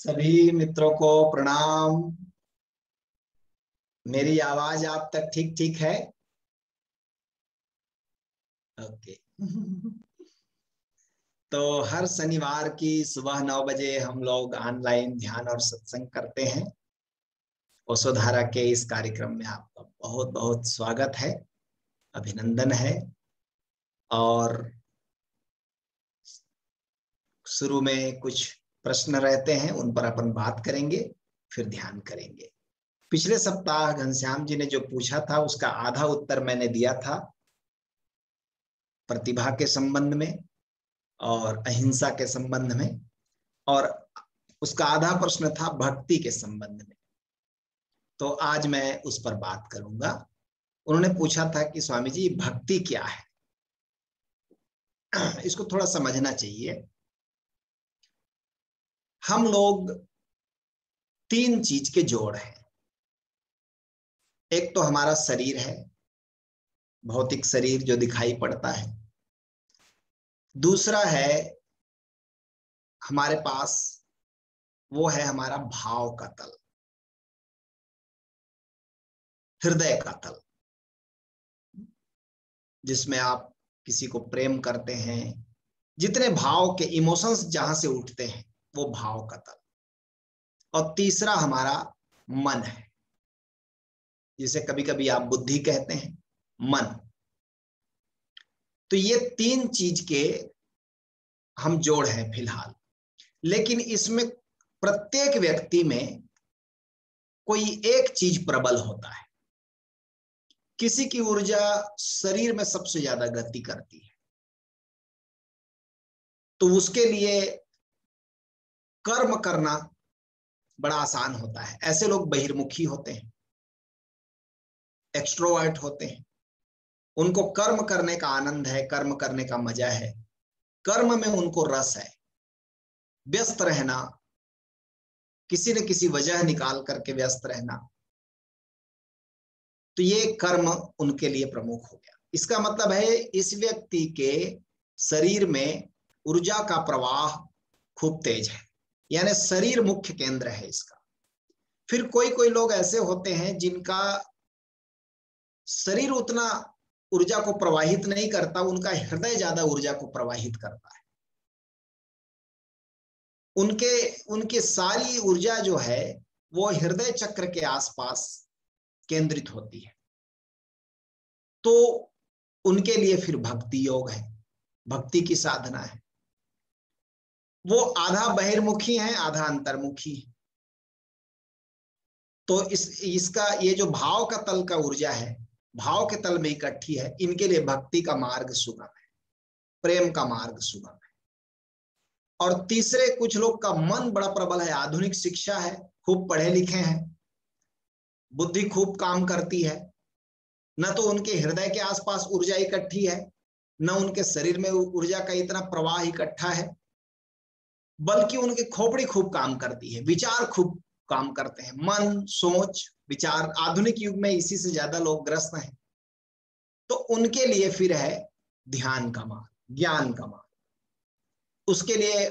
सभी मित्रों को प्रणाम। मेरी आवाज आप तक ठीक ठीक है? ओके। तो हर शनिवार की सुबह 9 बजे हम लोग ऑनलाइन ध्यान और सत्संग करते हैं। वसुधारा के इस कार्यक्रम में आपका बहुत बहुत स्वागत है, अभिनंदन है। और शुरू में कुछ प्रश्न रहते हैं, उन पर अपन बात करेंगे, फिर ध्यान करेंगे। पिछले सप्ताह घनश्याम जी ने जो पूछा था उसका आधा उत्तर मैंने दिया था, प्रतिभा के संबंध में और अहिंसा के संबंध में, और उसका आधा प्रश्न था भक्ति के संबंध में। तो आज मैं उस पर बात करूंगा। उन्होंने पूछा था कि स्वामी जी भक्ति क्या है। इसको थोड़ा समझना चाहिए। हम लोग तीन चीज के जोड़ हैं। एक तो हमारा शरीर है, भौतिक शरीर जो दिखाई पड़ता है। दूसरा है हमारे पास, वो है हमारा भाव का तल, हृदय का तल, जिसमें आप किसी को प्रेम करते हैं। जितने भाव के इमोशंस जहां से उठते हैं वो भाव का तल। और तीसरा हमारा मन है, जिसे कभी कभी आप बुद्धि कहते हैं, मन। तो ये तीन चीज के हम जोड़ हैं फिलहाल। लेकिन इसमें प्रत्येक व्यक्ति में कोई एक चीज प्रबल होता है। किसी की ऊर्जा शरीर में सबसे ज्यादा गति करती है, तो उसके लिए कर्म करना बड़ा आसान होता है। ऐसे लोग बहिर्मुखी होते हैं, एक्सट्रोवर्ट होते हैं। उनको कर्म करने का आनंद है, कर्म करने का मजा है, कर्म में उनको रस है। व्यस्त रहना, किसी न किसी वजह निकाल करके व्यस्त रहना, तो ये कर्म उनके लिए प्रमुख हो गया। इसका मतलब है इस व्यक्ति के शरीर में ऊर्जा का प्रवाह खूब तेज है, यानी शरीर मुख्य केंद्र है इसका। फिर कोई कोई लोग ऐसे होते हैं जिनका शरीर उतना ऊर्जा को प्रवाहित नहीं करता, उनका हृदय ज्यादा ऊर्जा को प्रवाहित करता है। उनके उनकी सारी ऊर्जा जो है वो हृदय चक्र के आसपास केंद्रित होती है। तो उनके लिए फिर भक्ति योग है, भक्ति की साधना है। वो आधा बहिर्मुखी है, आधा अंतर्मुखी है। तो इसका ये जो भाव का तल का ऊर्जा है, भाव के तल में इकट्ठी है, इनके लिए भक्ति का मार्ग सुगम है, प्रेम का मार्ग सुगम है। और तीसरे कुछ लोग का मन बड़ा प्रबल है, आधुनिक शिक्षा है, खूब पढ़े लिखे हैं, बुद्धि खूब काम करती है, न तो उनके हृदय के आसपास ऊर्जा इकट्ठी है, न उनके शरीर में ऊर्जा का इतना प्रवाह इकट्ठा है, बल्कि उनकी खोपड़ी खूब काम करती है, विचार खूब काम करते हैं, मन, सोच, विचार। आधुनिक युग में इसी से ज्यादा लोग ग्रस्त हैं। तो उनके लिए फिर है ध्यान का मार्ग, ज्ञान का मार्ग। उसके लिए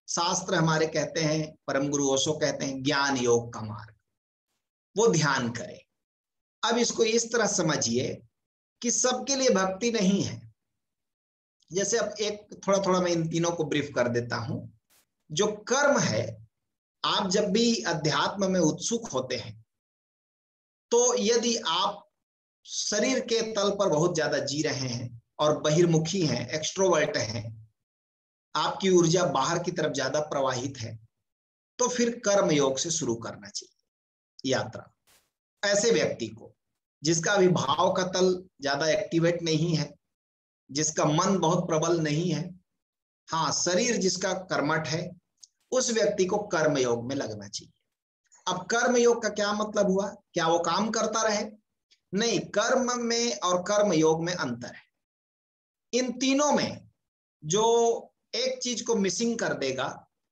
शास्त्र हमारे कहते हैं, परम गुरु ओशो कहते हैं, ज्ञान योग का मार्ग। वो ध्यान करे। अब इसको इस तरह समझिए कि सबके लिए भक्ति नहीं है। जैसे अब एक थोड़ा थोड़ा मैं इन तीनों को ब्रीफ कर देता हूं। जो कर्म है, आप जब भी अध्यात्म में उत्सुक होते हैं, तो यदि आप शरीर के तल पर बहुत ज्यादा जी रहे हैं और बहिर्मुखी हैं, एक्सट्रोवर्ट हैं, आपकी ऊर्जा बाहर की तरफ ज्यादा प्रवाहित है, तो फिर कर्म योग से शुरू करना चाहिए यात्रा। ऐसे व्यक्ति को जिसका अभी भाव का तल ज्यादा एक्टिवेट नहीं है, जिसका मन बहुत प्रबल नहीं है, हाँ शरीर जिसका कर्मठ है, उस व्यक्ति को कर्म योग में लगना चाहिए। अब कर्म योग का क्या मतलब हुआ? क्या वो काम करता रहे? नहीं, कर्म में और कर्म योग में अंतर है। इन तीनों में जो एक चीज को मिसिंग कर देगा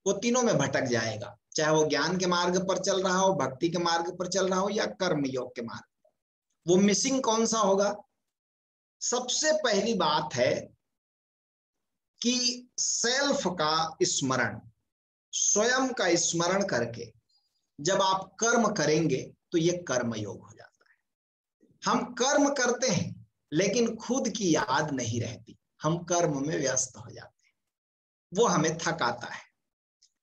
वो तीनों में भटक जाएगा, चाहे वो ज्ञान के मार्ग पर चल रहा हो, भक्ति के मार्ग पर चल रहा हो, या कर्म योग के मार्ग पर। वो मिसिंग कौन सा होगा? सबसे पहली बात है कि सेल्फ का स्मरण, स्वयं का स्मरण करके जब आप कर्म करेंगे तो ये कर्म योग हो जाता है। हम कर्म करते हैं लेकिन खुद की याद नहीं रहती, हम कर्म में व्यस्त हो जाते हैं, वो हमें थकाता है।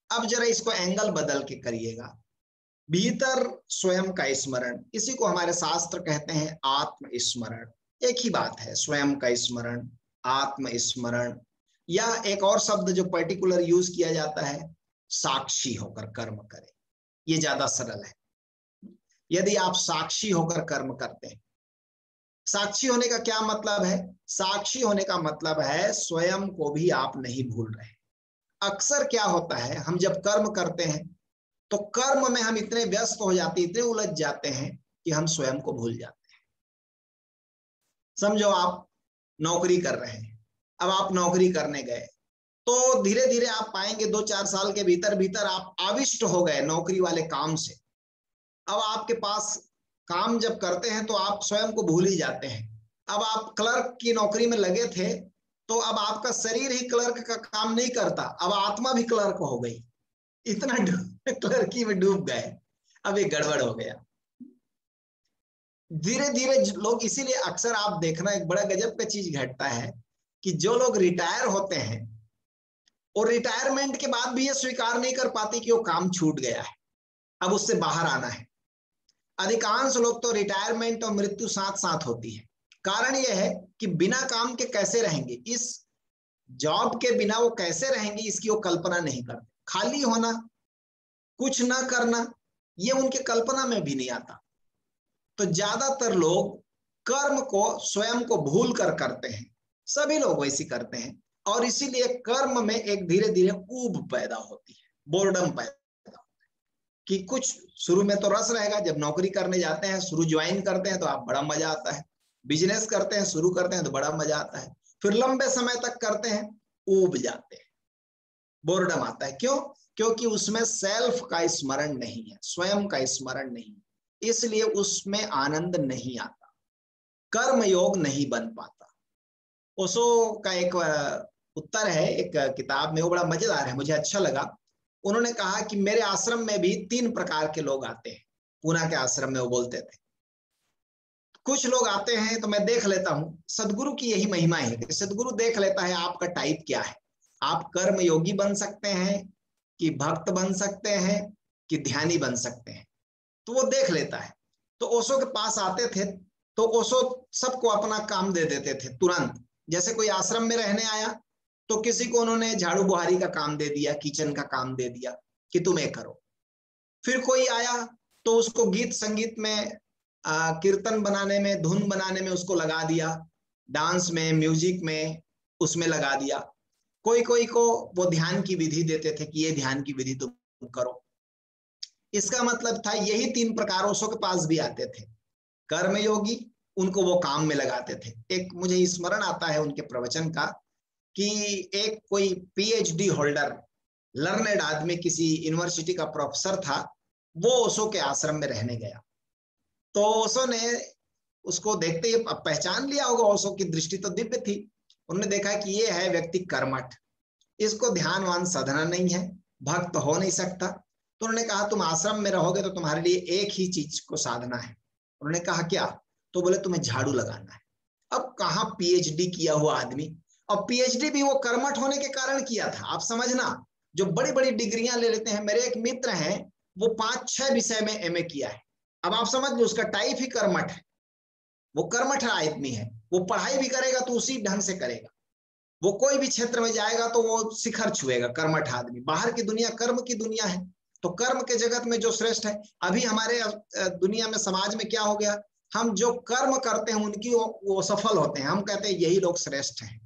अब जरा इसको एंगल बदल के करिएगा। भीतर स्वयं का स्मरण, इसी को हमारे शास्त्र कहते हैं आत्मस्मरण। एक ही बात है, स्वयं का स्मरण, आत्मस्मरण, या एक और शब्द जो पर्टिकुलर यूज किया जाता है, साक्षी होकर कर्म करें। ये ज्यादा सरल है। यदि आप साक्षी होकर कर्म करते हैं, साक्षी होने का क्या मतलब है? साक्षी होने का मतलब है स्वयं को भी आप नहीं भूल रहे। अक्सर क्या होता है, हम जब कर्म करते हैं तो कर्म में हम इतने व्यस्त हो जाते, इतने उलझ जाते हैं कि हम स्वयं को भूल जाते हैं। समझो आप नौकरी कर रहे हैं, अब आप नौकरी करने गए तो धीरे धीरे आप पाएंगे 2-4 साल के भीतर भीतर आप आविष्ट हो गए नौकरी वाले काम से। अब आपके पास काम जब करते हैं तो आप स्वयं को भूल ही जाते हैं। अब आप क्लर्क की नौकरी में लगे थे तो अब आपका शरीर ही क्लर्क का काम नहीं करता, अब आत्मा भी क्लर्क हो गई, इतना क्लर्की में डूब गए, अब ये गड़बड़ हो गया। धीरे धीरे लोग, इसीलिए अक्सर आप देखना एक बड़ा गजब का चीज घटता है कि जो लोग रिटायर होते हैं और रिटायरमेंट के बाद भी ये स्वीकार नहीं कर पाते कि वो काम छूट गया है, अब उससे बाहर आना है। अधिकांश लोग तो रिटायरमेंट और मृत्यु साथ साथ होती है। कारण यह है कि बिना काम के कैसे रहेंगे, इस जॉब के बिना वो कैसे रहेंगे इसकी वो कल्पना नहीं करते। खाली होना, कुछ ना करना, ये उनके कल्पना में भी नहीं आता। तो ज्यादातर लोग कर्म को स्वयं को भूल कर करते हैं, सभी लोग वैसे करते हैं, और इसीलिए कर्म में एक धीरे धीरे ऊब पैदा होती है, बोर्डम पैदा होता है कि कुछ शुरू में तो रस रहेगा। जब नौकरी करने जाते हैं, शुरू ज्वाइन करते हैं तो आप बड़ा मजा आता है, बिजनेस करते हैं शुरू करते हैं तो बड़ा मजा आता है, फिर लंबे समय तक करते हैं, ऊब जाते हैं, बोर्डम आता है। क्यों? क्योंकि उसमें सेल्फ का स्मरण नहीं है, स्वयं का स्मरण नहीं, इसलिए उसमें आनंद नहीं आता, कर्म योग नहीं बन पाता। ओशो का एक उत्तर है एक किताब में, वो बड़ा मजेदार है, मुझे अच्छा लगा। उन्होंने कहा कि मेरे आश्रम में भी 3 प्रकार के लोग आते हैं। पूना के आश्रम में वो बोलते थे, कुछ लोग आते हैं तो मैं देख लेता हूं, सदगुरु की यही महिमा है कि सदगुरु देख लेता है आपका टाइप क्या है, आप कर्म योगी बन सकते हैं कि भक्त बन सकते हैं कि ध्यानी बन सकते हैं, तो वो देख लेता है। तो ओशो के पास आते थे तो ओशो सबको अपना काम दे देते थे तुरंत। जैसे कोई आश्रम में रहने आया तो किसी को उन्होंने झाड़ू बुहारी का काम दे दिया, किचन का काम दे दिया कि तुम ये करो। फिर कोई आया तो उसको गीत संगीत में, कीर्तन बनाने में, धुन बनाने में उसको लगा दिया, डांस में, म्यूजिक में, उसमें लगा दिया। कोई कोई को वो ध्यान की विधि देते थे कि ये ध्यान की विधि तुम करो। इसका मतलब था यही 3 प्रकार ओशो के पास भी आते थे। कर्मयोगी, उनको वो काम में लगाते थे। एक मुझे स्मरण आता है उनके प्रवचन का कि एक कोई पीएचडी होल्डर, लर्नेड आदमी, किसी यूनिवर्सिटी का प्रोफेसर था, वो ओशो के आश्रम में रहने गया। तो ओशो ने उसको देखते ही पहचान लिया होगा, ओशो की दृष्टि तो दिव्य थी। उन्होंने देखा कि ये है व्यक्ति कर्मठ, इसको ध्यानवान साधना नहीं है, भक्त हो नहीं सकता। तो उन्होंने कहा तुम आश्रम में रहोगे तो तुम्हारे लिए एक ही चीज को साधना है। उन्होंने कहा क्या? तो बोले तुम्हें झाड़ू लगाना है। अब कहाँ पीएचडी किया हुआ आदमी, और पीएचडी भी वो कर्मठ होने के कारण किया था। आप समझना, जो बड़ी बड़ी डिग्रियां ले लेते हैं, मेरे एक मित्र हैं वो 5-6 विषय में एमए किया है। अब आप समझ लो उसका टाइप ही कर्मठ है, वो कर्मठ आदमी है। वो पढ़ाई भी करेगा तो उसी ढंग से करेगा, वो कोई भी क्षेत्र में जाएगा तो वो शिखर छुएगा, कर्मठ आदमी। बाहर की दुनिया कर्म की दुनिया है, तो कर्म के जगत में जो श्रेष्ठ है। अभी हमारे दुनिया में, समाज में क्या हो गया, हम जो कर्म करते हैं उनकी वो सफल होते हैं, हम कहते हैं यही लोग श्रेष्ठ हैं।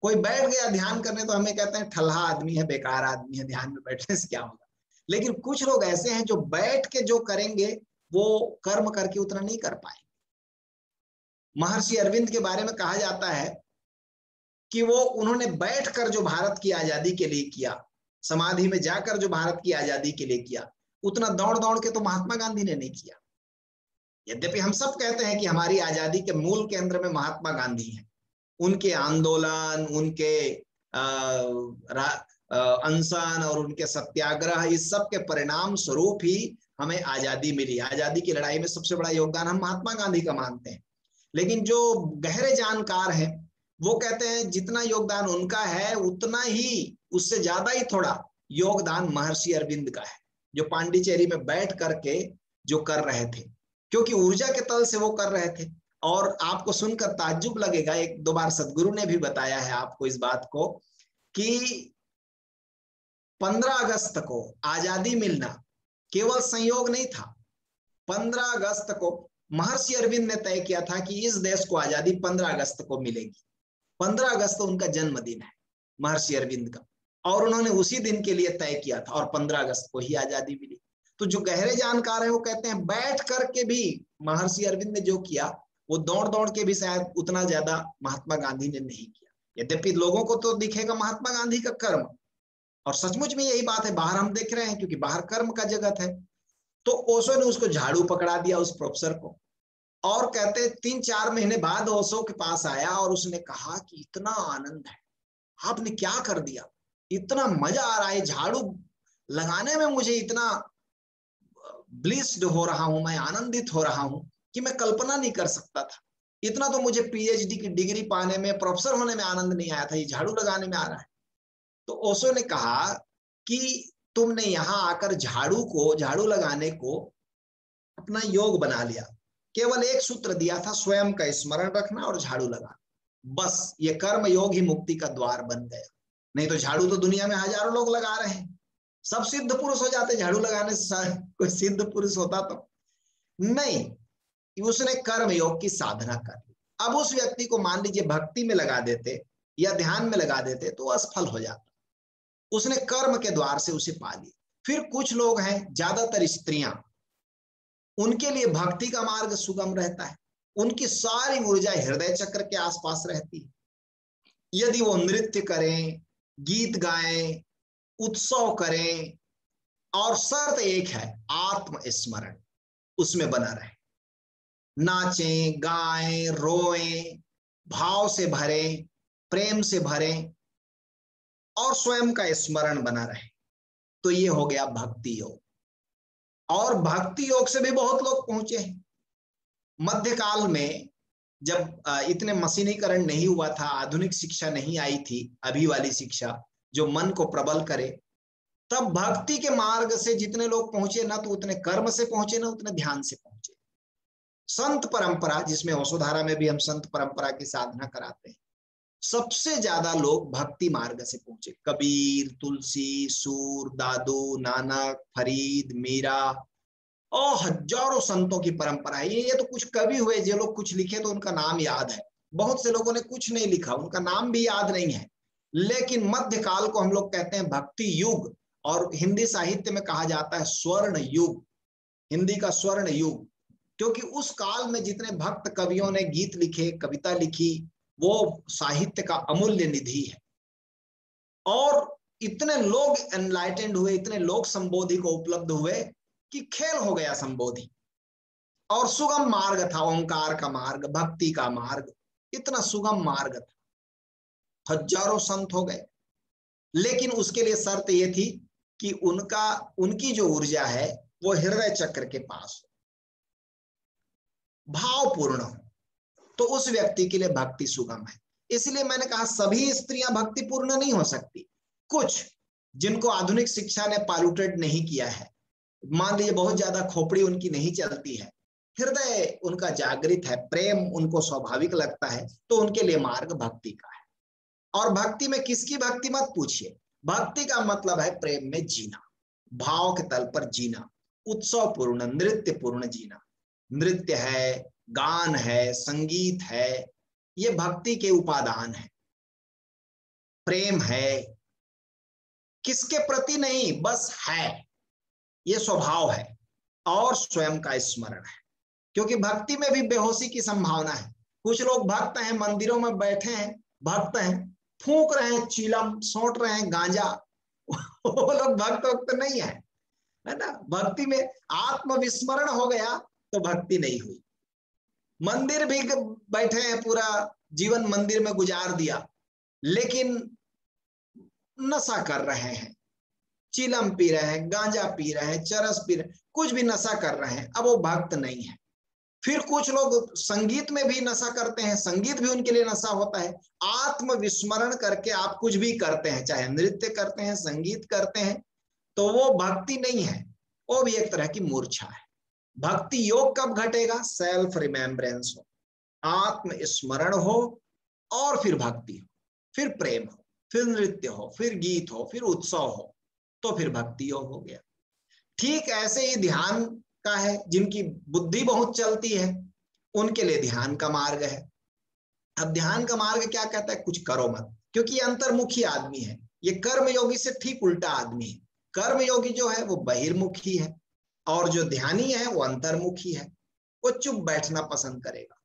कोई बैठ गया ध्यान करने तो हमें कहते हैं ठल्हा आदमी है, बेकार आदमी है, ध्यान में बैठने से क्या होगा। लेकिन कुछ लोग ऐसे हैं जो बैठ के जो करेंगे वो कर्म करके उतना नहीं कर पाएंगे। महर्षि अरविंद के बारे में कहा जाता है कि वो, उन्होंने बैठकर जो भारत की आजादी के लिए किया, समाधि में जाकर जो भारत की आजादी के लिए किया, उतना दौड़ दौड़ के तो महात्मा गांधी ने नहीं किया। यद्यपि हम सब कहते हैं कि हमारी आजादी के मूल केंद्र में महात्मा गांधी हैं, उनके आंदोलन, उनके अनशन और उनके सत्याग्रह, इस सब के परिणाम स्वरूप ही हमें आजादी मिली। आजादी की लड़ाई में सबसे बड़ा योगदान हम महात्मा गांधी का मानते हैं, लेकिन जो गहरे जानकार हैं वो कहते हैं जितना योगदान उनका है उतना ही, उससे ज्यादा ही थोड़ा योगदान महर्षि अरविंद का है, जो पांडिचेरी में बैठ करके जो कर रहे थे, क्योंकि ऊर्जा के तल से वो कर रहे थे। और आपको सुनकर ताज्जुब लगेगा, एक दो बार सदगुरु ने भी बताया है आपको इस बात को, कि 15 अगस्त को आजादी मिलना केवल संयोग नहीं था। 15 अगस्त को महर्षि अरविंद ने तय किया था कि इस देश को आजादी 15 अगस्त को मिलेगी। 15 अगस्त उनका जन्मदिन है महर्षि अरविंद का, और उन्होंने उसी दिन के लिए तय किया था और 15 अगस्त को ही आजादी मिली। तो जो गहरे जानकार है वो कहते हैं बैठ करके भी महर्षि अरविंद ने जो किया वो दौड़ दौड़ के भी शायद उतना ज्यादा महात्मा गांधी ने नहीं किया। यद्यपि लोगों को तो दिखेगा महात्मा गांधी का कर्म, और सचमुच में यही बात है, बाहर हम देख रहे हैं क्योंकि बाहर कर्म का जगत है। तो ओशो ने उसको झाड़ू पकड़ा दिया उस प्रोफेसर को, और कहते 3-4 महीने बाद ओशो के पास आया और उसने कहा कि इतना आनंद है, आपने क्या कर दिया, इतना मजा आ रहा है झाड़ू लगाने में, मुझे इतना ब्लिस्ड हो रहा हूं, मैं आनंदित हो रहा हूं कि मैं कल्पना नहीं कर सकता था। इतना तो मुझे पीएचडी की डिग्री पाने में, प्रोफेसर होने में आनंद नहीं आया था, ये झाड़ू लगाने में आ रहा है। तो ओशो ने कहा कि तुमने यहां आकर झाड़ू लगाने को अपना योग बना लिया। केवल एक सूत्र दिया था, स्वयं का स्मरण रखना और झाड़ू लगाना, बस ये कर्म योग ही मुक्ति का द्वार बन गया। नहीं तो झाड़ू तो दुनिया में हजारों लोग लगा रहे हैं, सब सिद्ध पुरुष हो जाते झाड़ू लगाने से। कोई सिद्ध पुरुष होता तो नहीं, उसने कर्म योग की साधना कर ली। अब उस व्यक्ति को मान लीजिए भक्ति में लगा देते या ध्यान में लगा देते तो असफल हो जाता, उसने कर्म के द्वार से उसे पा लिया। फिर कुछ लोग हैं, ज्यादातर स्त्रियां, उनके लिए भक्ति का मार्ग सुगम रहता है, उनकी सारी ऊर्जा हृदय चक्र के आसपास रहती है। यदि वो नृत्य करें, गीत गाएं, उत्सव करें, और शर्त एक है, आत्मस्मरण उसमें बना रहे, नाचें, गाएं, रोएं, भाव से भरें, प्रेम से भरें, और स्वयं का स्मरण बना रहे, तो ये हो गया भक्ति योग। और भक्ति योग से भी बहुत लोग पहुंचे हैं। मध्यकाल में जब इतने मशीनीकरण नहीं हुआ था, आधुनिक शिक्षा नहीं आई थी, अभी वाली शिक्षा जो मन को प्रबल करे, तब भक्ति के मार्ग से जितने लोग पहुंचे ना तो उतने कर्म से पहुंचे ना उतने ध्यान से पहुंचे। संत परंपरा, जिसमें वसुधारा में भी हम संत परंपरा की साधना कराते हैं, सबसे ज्यादा लोग भक्ति मार्ग से पहुंचे। कबीर, तुलसी, सूर, दादू, नानक, फरीद, मीरा और हजारों संतों की परंपरा है। ये तो कुछ कवि हुए जो लोग कुछ लिखे तो उनका नाम याद है, बहुत से लोगों ने कुछ नहीं लिखा, उनका नाम भी याद नहीं है। लेकिन मध्यकाल को हम लोग कहते हैं भक्ति युग, और हिंदी साहित्य में कहा जाता है स्वर्ण युग, हिंदी का स्वर्ण युग, क्योंकि उस काल में जितने भक्त कवियों ने गीत लिखे, कविता लिखी, वो साहित्य का अमूल्य निधि है। और इतने लोग एनलाइटेंड हुए, इतने लोग संबोधि को उपलब्ध हुए कि खेल हो गया संबोधि। और सुगम मार्ग था, ओंकार का मार्ग, भक्ति का मार्ग, इतना सुगम मार्ग था, हजारों संत हो गए। लेकिन उसके लिए शर्त यह थी कि उनकी जो ऊर्जा है वो हृदय चक्र के पास हो, भावपूर्ण हो, तो उस व्यक्ति के लिए भक्ति सुगम है। इसलिए मैंने कहा सभी स्त्रियां भक्तिपूर्ण नहीं हो सकती। कुछ जिनको आधुनिक शिक्षा ने पॉल्यूटेड नहीं किया है, मान लीजिए बहुत ज्यादा खोपड़ी उनकी नहीं चलती है, हृदय उनका जागृत है, प्रेम उनको स्वाभाविक लगता है, तो उनके लिए मार्ग भक्ति का है। और भक्ति में किसकी भक्ति मत पूछिए, भक्ति का मतलब है प्रेम में जीना, भाव के तल पर जीना, उत्सव पूर्ण, नृत्य पूर्ण जीना। नृत्य है, गान है, संगीत है, ये भक्ति के उपादान है। प्रेम है, किसके प्रति नहीं, बस है, ये स्वभाव है। और स्वयं का स्मरण है, क्योंकि भक्ति में भी बेहोशी की संभावना है। कुछ लोग भक्त हैं, मंदिरों में बैठे हैं, भक्त हैं, फूंक रहे हैं चीलम, सोट रहे हैं गांजा, वो लोग भक्त नहीं है, है ना। भक्ति में आत्मविस्मरण हो गया तो भक्ति नहीं हुई। मंदिर भी बैठे हैं, पूरा जीवन मंदिर में गुजार दिया, लेकिन नशा कर रहे हैं, चिलम पी रहे हैं, गांजा पी रहे हैं, चरस पी रहे हैं, कुछ भी नशा कर रहे हैं, अब वो भक्त नहीं है। फिर कुछ लोग संगीत में भी नशा करते हैं, संगीत भी उनके लिए नशा होता है। आत्म विस्मरण करके आप कुछ भी करते हैं, चाहे नृत्य करते हैं, संगीत करते हैं, तो वो भक्ति नहीं है, वो भी एक तरह की मूर्छा है। भक्ति योग कब घटेगा? सेल्फ रिमेम्बरेंस हो, आत्म स्मरण हो, और फिर भक्ति हो, फिर प्रेम हो, फिर नृत्य हो, फिर गीत हो, फिर उत्सव हो, तो फिर भक्ति योग हो गया। ठीक ऐसे ही ध्यान का है, जिनकी बुद्धि बहुत चलती है उनके लिए ध्यान का मार्ग है। अब ध्यान का मार्ग क्या कहता है? कुछ करो मत, क्योंकि ये अंतर्मुखी आदमी है, ये कर्म योगी से ठीक उल्टा आदमी है। कर्म योगी जो है वो बहिर्मुखी है, और जो ध्यानी है वो अंतर्मुखी है। वो चुप बैठना पसंद करेगा,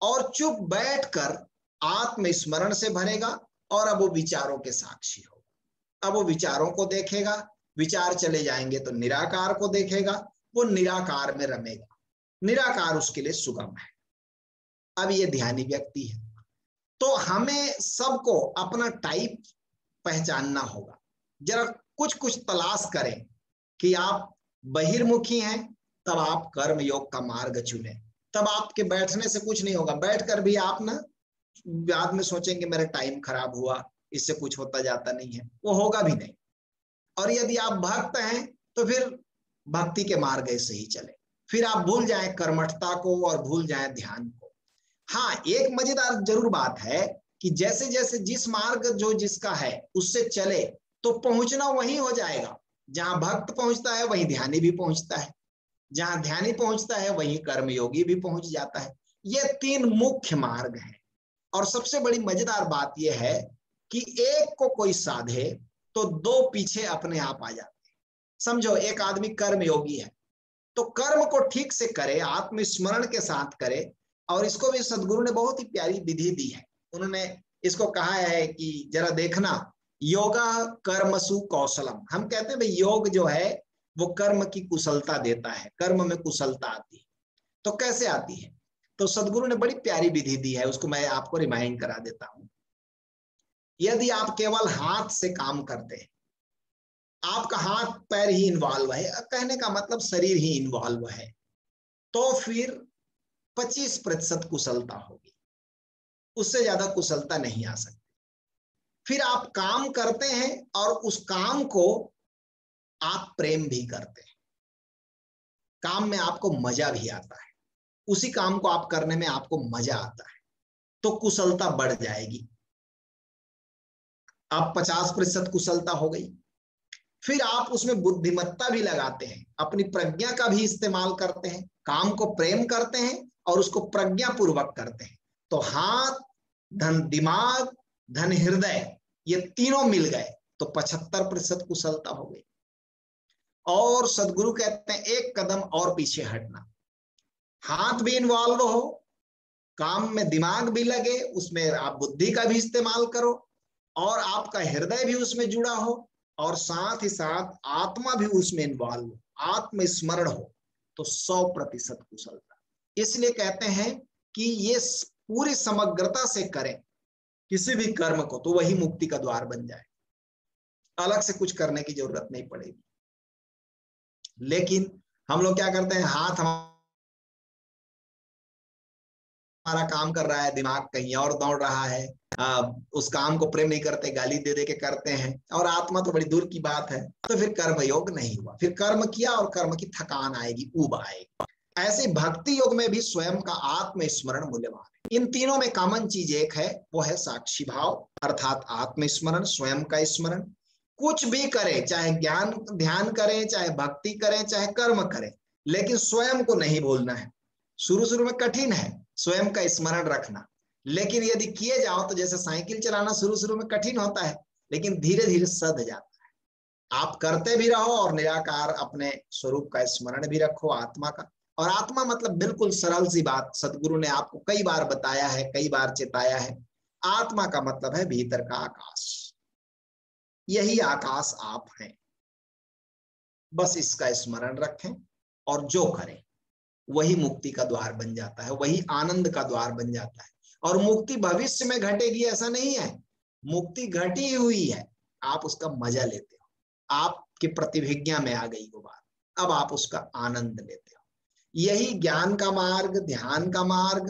और चुप बैठकर आत्मस्मरण से भरेगा, और अब वो विचारों के साक्षी होगा। अब वो विचारों को देखेगा, विचार चले जाएंगे तो निराकार को देखेगा, वो निराकार में रमेगा, निराकार उसके लिए सुगम है। अब ये ध्यानी व्यक्ति है। तो हमें सबको अपना टाइप पहचानना होगा। जरा कुछ कुछ तलाश करें कि आप बहिर्मुखी हैं, तब आप कर्म योग का मार्ग चुने। तब आपके बैठने से कुछ नहीं होगा, बैठकर भी आप ना बाद में सोचेंगे मेरा टाइम खराब हुआ, इससे कुछ होता जाता नहीं है, वो होगा भी नहीं। और यदि आप भक्त हैं तो फिर भक्ति के मार्ग से ही चले, फिर आप भूल जाएं कर्मठता को और भूल जाएं ध्यान को। हाँ, एक मजेदार जरूर बात है कि जैसे जैसे जिस मार्ग जो जिसका है उससे चले तो पहुंचना वही हो जाएगा। जहां भक्त पहुंचता है वहीं ध्यानी भी पहुंचता है, जहां ध्यानी पहुंचता है वहीं कर्मयोगी भी पहुंच जाता है। ये तीन मुख्य मार्ग हैं। और सबसे बड़ी मजेदार बात यह है कि एक को कोई साधे तो दो पीछे अपने आप आ जाते हैं। समझो, एक आदमी कर्मयोगी है तो कर्म को ठीक से करे, आत्मस्मरण के साथ करे। और इसको भी सदगुरु ने बहुत ही प्यारी विधि दी है। उन्होंने इसको कहा है कि जरा देखना, योगा कर्मसु कौशलम। हम कहते हैं भाई योग जो है वो कर्म की कुशलता देता है, कर्म में कुशलता आती है। तो कैसे आती है? तो सदगुरु ने बड़ी प्यारी विधि दी है, उसको मैं आपको रिमाइंड करा देता हूं। यदि आप केवल हाथ से काम करते हैं, आपका हाथ पैर ही इन्वॉल्व है, कहने का मतलब शरीर ही इन्वॉल्व है, तो फिर 25% कुशलता होगी, उससे ज्यादा कुशलता नहीं आ सकती। फिर आप काम करते हैं और उस काम को आप प्रेम भी करते हैं, काम में आपको मजा भी आता है, उसी काम को आप करने में आपको मजा आता है, तो कुशलता बढ़ जाएगी। अब 50% कुशलता हो गई। फिर आप उसमें बुद्धिमत्ता भी लगाते हैं, अपनी प्रज्ञा का भी इस्तेमाल करते हैं, काम को प्रेम करते हैं और उसको प्रज्ञा पूर्वक करते हैं। तो हाथ, धन दिमाग, धन हृदय, ये तीनों मिल गए तो 75% कुशलता हो गई। और सदगुरु कहते हैं एक कदम और पीछे हटना, हाथ भी इन्वॉल्व हो, काम में दिमाग भी लगे, उसमें आप बुद्धि का भी इस्तेमाल करो, और आपका हृदय भी उसमें जुड़ा हो, और साथ ही साथ आत्मा भी उसमें इन्वॉल्व हो, आत्मस्मरण हो, तो 100% कुशलता। इसलिए कहते हैं कि ये पूरी समग्रता से करें किसी भी कर्म को, तो वही मुक्ति का द्वार बन जाए, अलग से कुछ करने की जरूरत नहीं पड़ेगी। लेकिन हम लोग क्या करते हैं, हाथ हमारा काम कर रहा है, दिमाग कहीं और दौड़ रहा है, उस काम को प्रेम नहीं करते, गाली दे दे के करते हैं, और आत्मा तो बड़ी दूर की बात है, तो फिर कर्म योग नहीं हुआ। फिर कर्म किया और कर्म की थकान आएगी, ऊब आएगी। ऐसे भक्ति योग में भी स्वयं का आत्मस्मरण मूल्यवान है। इन तीनों में कॉमन चीज एक है, वो है साक्षी भाव, अर्थात आत्मस्मरण, स्वयं का स्मरण। कुछ भी करें, चाहे ज्ञान ध्यान करें, चाहे भक्ति करें, चाहे कर्म करें, लेकिन स्वयं को नहीं भूलना है। शुरू शुरू में कठिन है स्वयं का स्मरण रखना, लेकिन यदि किए जाओ तो जैसे साइकिल चलाना शुरू शुरू में कठिन होता है, लेकिन धीरे धीरे सध जाता है। आप करते भी रहो और निराकार अपने स्वरूप का स्मरण भी रखो, आत्मा का। और आत्मा मतलब बिल्कुल सरल सी बात, सदगुरु ने आपको कई बार बताया है, कई बार चेताया है। आत्मा का मतलब है भीतर का आकाश, यही आकाश आप हैं। बस इसका स्मरण रखें और जो करें वही मुक्ति का द्वार बन जाता है, वही आनंद का द्वार बन जाता है। और मुक्ति भविष्य में घटेगी ऐसा नहीं है, मुक्ति घटी हुई है, आप उसका मजा लेते हो, आपकी प्रतिभिज्ञा में आ गई वो बात, अब आप उसका आनंद लेते हो। यही ज्ञान का मार्ग, ध्यान का मार्ग,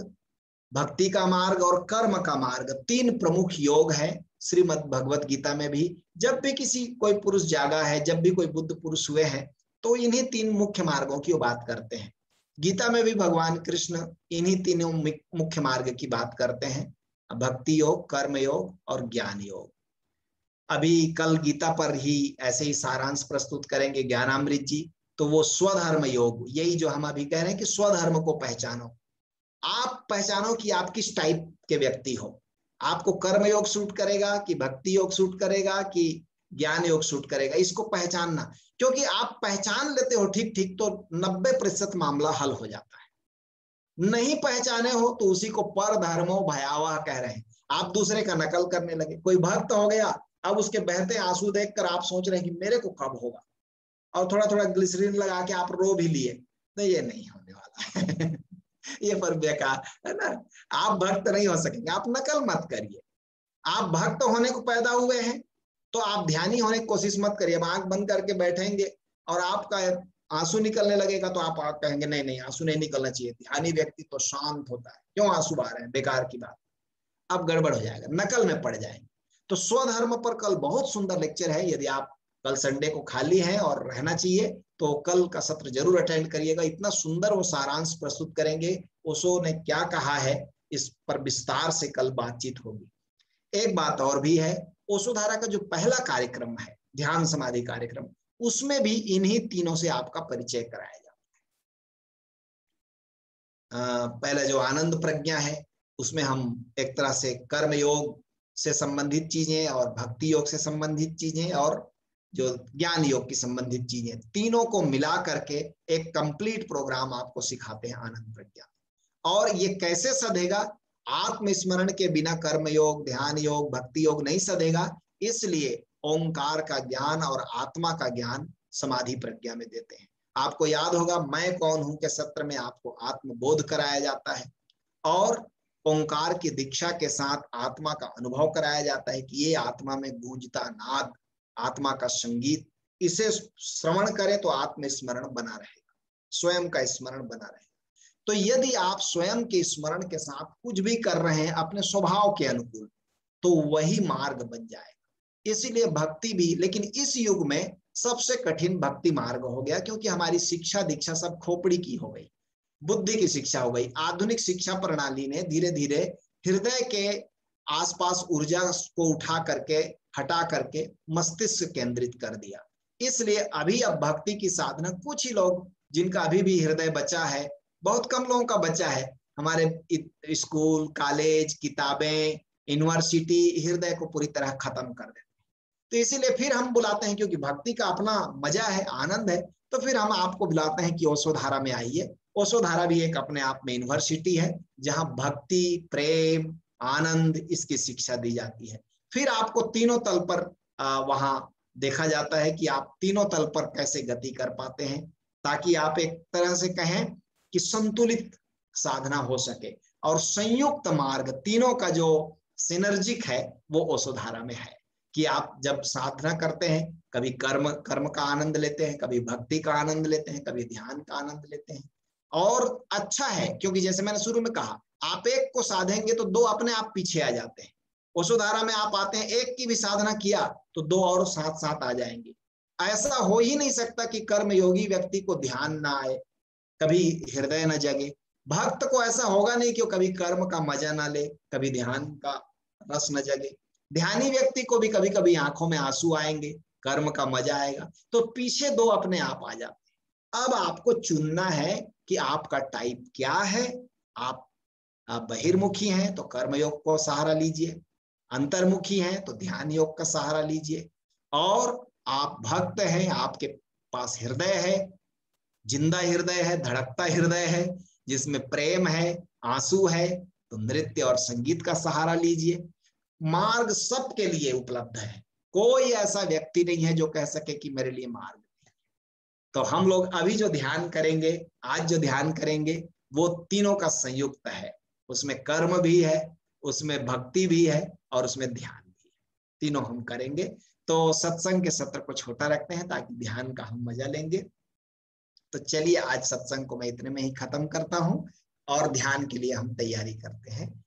भक्ति का मार्ग और कर्म का मार्ग, तीन प्रमुख योग है श्रीमद् भगवत गीता में भी। जब भी किसी कोई पुरुष जागा है, जब भी कोई बुद्ध पुरुष हुए हैं, तो इन्हीं तीन मुख्य मार्गों की बात करते हैं। गीता में भी भगवान कृष्ण इन्हीं तीनों मुख्य मार्ग की बात करते हैं, भक्ति योग, कर्म योग और ज्ञान योग। अभी कल गीता पर ही ऐसे ही सारांश प्रस्तुत करेंगे ज्ञानामृत जी। तो वो स्वधर्म योग, यही जो हम अभी कह रहे हैं कि स्वधर्म को पहचानो। आप पहचानो कि आप किस टाइप के व्यक्ति हो, आपको कर्म योग सूट करेगा कि भक्ति योग सूट करेगा कि ज्ञान योग सूट करेगा, इसको पहचानना। क्योंकि आप पहचान लेते हो ठीक ठीक तो 90% मामला हल हो जाता है। नहीं पहचाने हो तो उसी को पर धर्मो भयावह कह रहे हैं। आप दूसरे का नकल करने लगे। कोई भक्त हो गया, अब उसके बहते आंसू देखकर आप सोच रहे हैं कि मेरे को कब होगा, और थोड़ा थोड़ा ग्लिसरीन लगा के आप रो भी लिए, तो ये नहीं होने वाला है ये पर बेकार है ना। आप भक्त नहीं हो सकेंगे, आप नकल मत करिए। आप भक्त होने को पैदा हुए हैं तो आप ध्यानी होने की कोशिश मत करिए। अब आंख बंद करके बैठेंगे और आपका आंसू निकलने लगेगा तो आप कहेंगे नहीं नहीं आंसू नहीं निकलना चाहिए, ध्यानी व्यक्ति तो शांत होता है, क्यों आंसू बहा रहे हैं, बेकार की बात। अब गड़बड़ हो जाएगा, नकल में पड़ जाएंगे। तो स्वधर्म पर कल बहुत सुंदर लेक्चर है। यदि आप कल संडे को खाली हैं और रहना चाहिए तो कल का सत्र जरूर अटेंड करिएगा। इतना सुंदर वो सारांश प्रस्तुत करेंगे, ओशो ने क्या कहा है इस पर विस्तार से कल बातचीत होगी। एक बात और भी है, ओशो धारा का जो पहला कार्यक्रम है ध्यान समाधि कार्यक्रम, उसमें भी इन्हीं तीनों से आपका परिचय कराया जाता है। पहला जो आनंद प्रज्ञा है उसमें हम एक तरह से कर्म योग से संबंधित चीजें और भक्ति योग से संबंधित चीजें और जो ज्ञान योग की संबंधित चीजें, तीनों को मिला करके एक कंप्लीट प्रोग्राम आपको सिखाते हैं आनंद प्रज्ञा। और ये कैसे सधेगा, आत्मस्मरण के बिना कर्म योग, ध्यान योग, भक्ति योग नहीं सधेगा। इसलिए ओंकार का ज्ञान और आत्मा का ज्ञान समाधि प्रज्ञा में देते हैं। आपको याद होगा मैं कौन हूं के सत्र में आपको आत्मबोध कराया जाता है और ओंकार की दीक्षा के साथ आत्मा का अनुभव कराया जाता है कि ये आत्मा में गूंजता नाद, आत्मा का संगीत, इसे श्रवण करें तो आत्मस्मरण बना रहेगा, स्वयं का स्मरण बना रहेगा। तो यदि आप स्वयं के स्मरण के साथ कुछ भी कर रहे हैं अपने स्वभाव के अनुकूल, तो वही मार्ग बन जाएगा। इसीलिए भक्ति भी, लेकिन इस युग में सबसे कठिन भक्ति मार्ग हो गया, क्योंकि हमारी शिक्षा दीक्षा सब खोपड़ी की हो गई, बुद्धि की शिक्षा हो गई। आधुनिक शिक्षा प्रणाली ने धीरे धीरे हृदय के आसपास ऊर्जा को उठा करके, हटा करके मस्तिष्क केंद्रित कर दिया। इसलिए अभी अब भक्ति की साधना कुछ ही लोग, जिनका अभी भी हृदय बचा है, बहुत कम लोगों का बचा है। हमारे स्कूल, कॉलेज, किताबें, यूनिवर्सिटी हृदय को पूरी तरह खत्म कर देते। तो इसीलिए फिर हम बुलाते हैं, क्योंकि भक्ति का अपना मजा है, आनंद है, तो फिर हम आपको बुलाते हैं कि ओशो धारा में आइए। ओशो धारा भी एक अपने आप में यूनिवर्सिटी है, जहां भक्ति, प्रेम, आनंद, इसकी शिक्षा दी जाती है। फिर आपको तीनों तल पर वहां देखा जाता है कि आप तीनों तल पर कैसे गति कर पाते हैं, ताकि आप एक तरह से कहें कि संतुलित साधना हो सके। और संयुक्त मार्ग, तीनों का जो सिनर्जिक है वो ओशो धारा में है कि आप जब साधना करते हैं, कभी कर्म का आनंद लेते हैं, कभी भक्ति का आनंद लेते हैं, कभी ध्यान का आनंद लेते हैं। और अच्छा है, क्योंकि जैसे मैंने शुरू में कहा, आप एक को साधेंगे तो दो अपने आप पीछे आ जाते हैं। ओशो धारा में आप आते हैं, एक की भी साधना किया तो दो और साथ साथ आ जाएंगे। ऐसा हो ही नहीं सकता कि कर्म योगी व्यक्ति को ध्यान ना आए, कभी हृदय न जगे। भक्त को ऐसा होगा नहीं कि कभी कर्म का मजा ना ले, कभी ध्यान का रस न जगे। ध्यानी व्यक्ति को भी कभी कभी आंखों में आंसू आएंगे, कर्म का मजा आएगा, तो पीछे दो अपने आप आ जाते हैं। अब आपको चुनना है कि आपका टाइप क्या है। आप बहिर्मुखी हैं तो कर्म योग को सहारा लीजिए, अंतर्मुखी हैं तो ध्यान योग का सहारा लीजिए, और आप भक्त हैं, आपके पास हृदय है, जिंदा हृदय है, धड़कता हृदय है, जिसमें प्रेम है, आंसू है, तो नृत्य और संगीत का सहारा लीजिए। मार्ग सबके लिए उपलब्ध है, कोई ऐसा व्यक्ति नहीं है जो कह सके कि मेरे लिए मार्ग नहीं है। तो हम लोग अभी जो ध्यान करेंगे, आज जो ध्यान करेंगे, वो तीनों का संयुक्त है। उसमें कर्म भी है, उसमें भक्ति भी है और उसमें ध्यान भी है, तीनों हम करेंगे। तो सत्संग के सत्र को छोटा रखते हैं ताकि ध्यान का हम मजा लेंगे। तो चलिए आज सत्संग को मैं इतने में ही खत्म करता हूं और ध्यान के लिए हम तैयारी करते हैं।